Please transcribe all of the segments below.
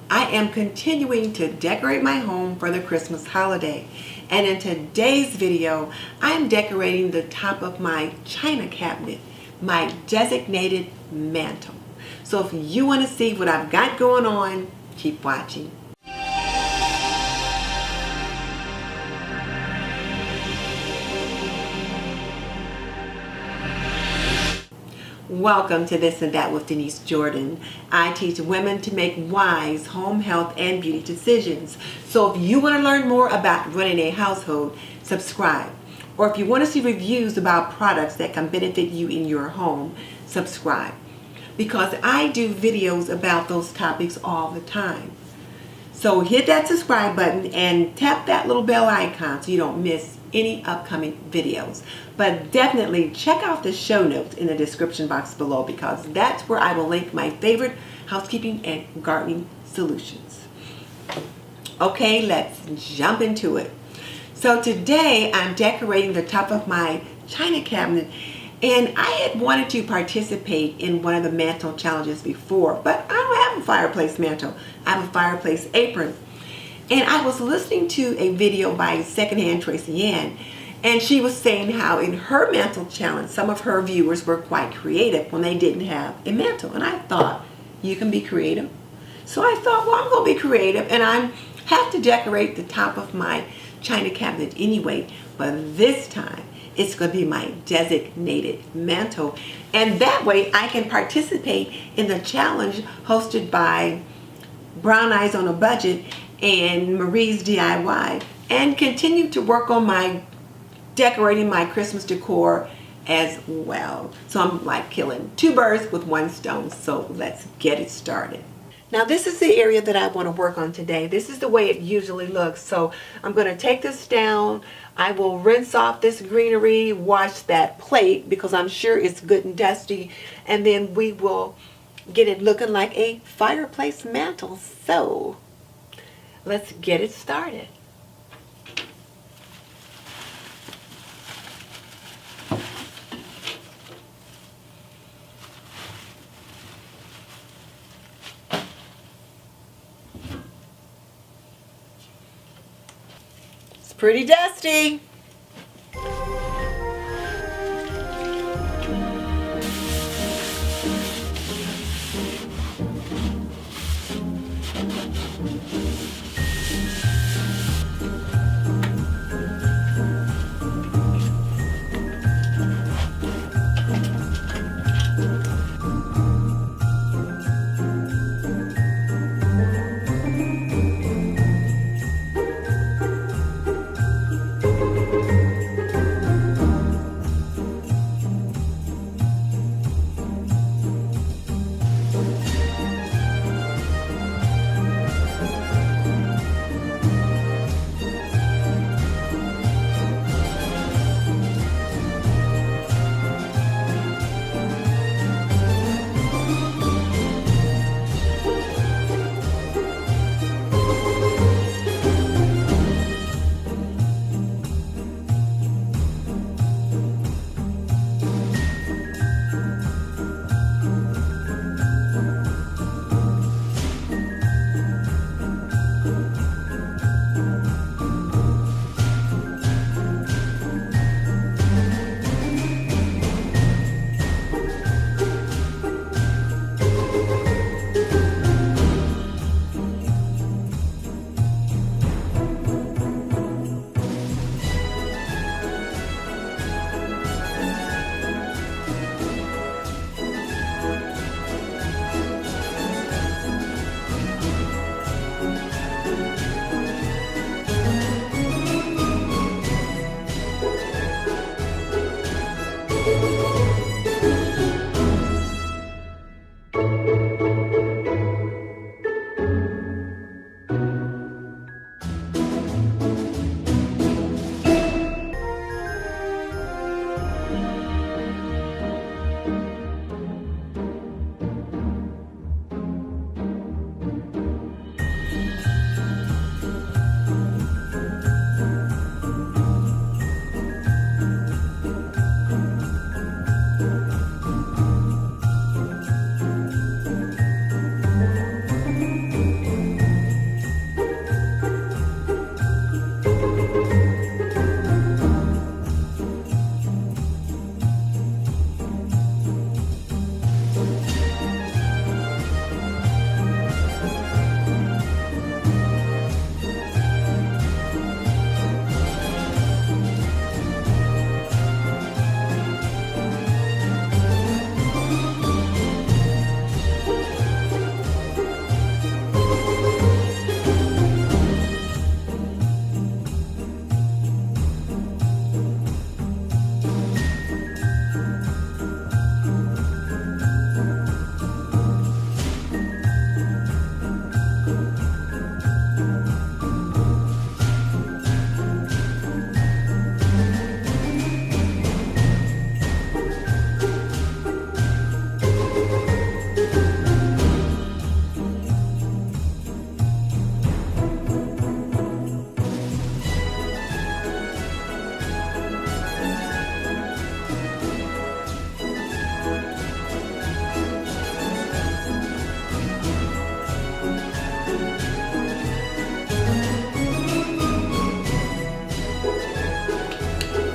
I am continuing to decorate my home for the Christmas holiday. And in today's video, I am decorating the top of my china cabinet, my designated mantle. So if you want to see what I've got going on, keep watching. Welcome to This and That with Denise Jordan. I teach women to make wise home health and beauty decisions. So if you want to learn more about running a household, subscribe. Or if you want to see reviews about products that can benefit you in your home, subscribe. Because I do videos about those topics all the time. So hit that subscribe button and tap that little bell icon so you don't miss any upcoming videos. But definitely check out the show notes in the description box below, because that's where I will link my favorite housekeeping and gardening solutions. Okay, let's jump into it. So today I'm decorating the top of my china cabinet, and I had wanted to participate in one of the mantle challenges before, but I don't have a fireplace mantle. I have a fireplace apron. And I was listening to a video by Secondhand Tracy Ann, and she was saying how in her mantle challenge, some of her viewers were quite creative when they didn't have a mantle. And I thought, you can be creative. So I thought, well, I'm going to be creative, and I have to decorate the top of my china cabinet anyway. But this time, it's going to be my designated mantle. And that way, I can participate in the challenge hosted by Brown Eyes on a Budget and Marie's DIY, and continue to work on my decorating my Christmas decor as well. So I'm like killing two birds with one stone. So let's get it started. Now this is the area that I want to work on today. This is the way it usually looks. So I'm going to take this down. I will rinse off this greenery, wash that plate because I'm sure it's good and dusty, and then we will get it looking like a fireplace mantle. So let's get it started. It's pretty dusty.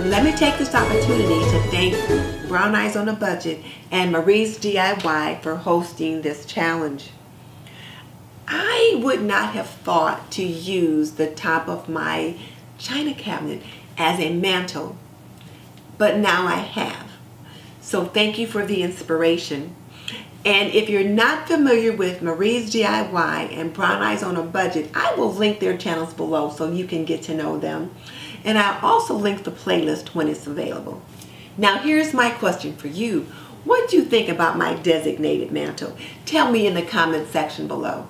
Let me take this opportunity to thank Brown Eyes on a Budget and Marie's DIY for hosting this challenge. I would not have thought to use the top of my china cabinet as a mantle, but now I have. So thank you for the inspiration. And if you're not familiar with Marie's DIY and Brown Eyes on a Budget, I will link their channels below so you can get to know them. And I'll also link the playlist when it's available. Now here's my question for you. What do you think about my designated mantle? Tell me in the comment section below.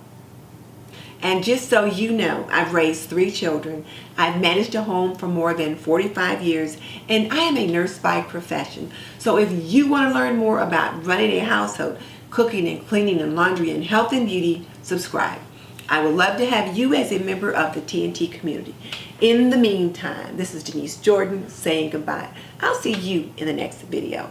And just so you know, I've raised 3 children. I've managed a home for more than 45 years, and I am a nurse by profession. So if you want to learn more about running a household, cooking and cleaning and laundry and health and beauty, subscribe. I would love to have you as a member of the TNT community. In the meantime, this is Denise Jordan saying goodbye. I'll see you in the next video.